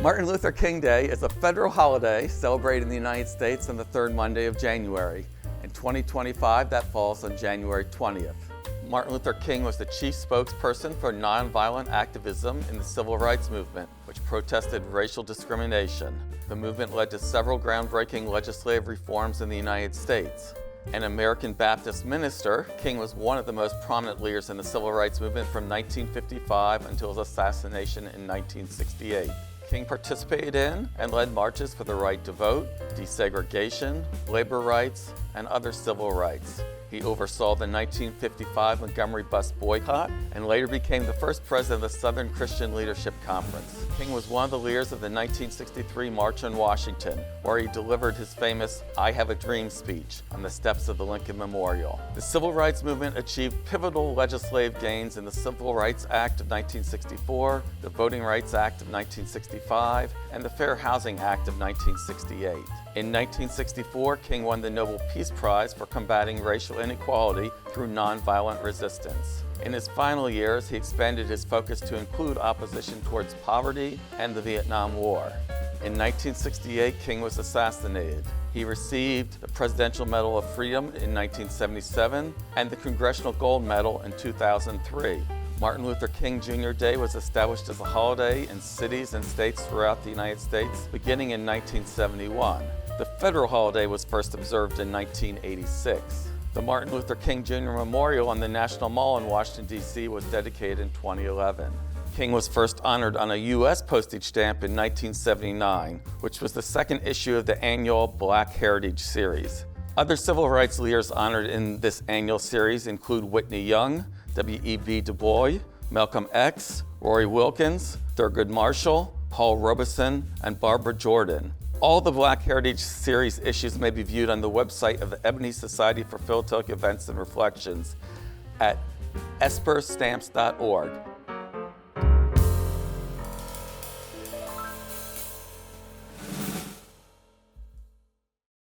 Martin Luther King Day is a federal holiday celebrated in the United States on the third Monday of January. In 2025, that falls on January 20th. Martin Luther King was the chief spokesperson for nonviolent activism in the civil rights movement, which protested racial discrimination. The movement led to several groundbreaking legislative reforms in the United States. An American Baptist minister, King was one of the most prominent leaders in the civil rights movement from 1955 until his assassination in 1968. King participated in and led marches for the right to vote, desegregation, labor rights, and other civil rights. He oversaw the 1955 Montgomery bus boycott and later became the first president of the Southern Christian Leadership Conference. King was one of the leaders of the 1963 March on Washington, where he delivered his famous "I Have a Dream" speech on the steps of the Lincoln Memorial. The civil rights movement achieved pivotal legislative gains in the Civil Rights Act of 1964, the Voting Rights Act of 1965, and the Fair Housing Act of 1968. In 1964, King won the Nobel Peace Prize for combating racial inequality through nonviolent resistance. In his final years, he expanded his focus to include opposition towards poverty and the Vietnam War. In 1968, King was assassinated. He received the Presidential Medal of Freedom in 1977 and the Congressional Gold Medal in 2003. Martin Luther King Jr. Day was established as a holiday in cities and states throughout the United States beginning in 1971. The federal holiday was first observed in 1986. The Martin Luther King Jr. Memorial on the National Mall in Washington, D.C. was dedicated in 2011. King was first honored on a U.S. postage stamp in 1979, which was the second issue of the annual Black Heritage Series. Other civil rights leaders honored in this annual series include Whitney Young, W.E.B. Du Bois, Malcolm X, Roy Wilkins, Thurgood Marshall, Paul Robeson, and Barbara Jordan. All the Black Heritage Series issues may be viewed on the website of the Ebony Society for Philatelic Events and Reflections at esperstamps.org.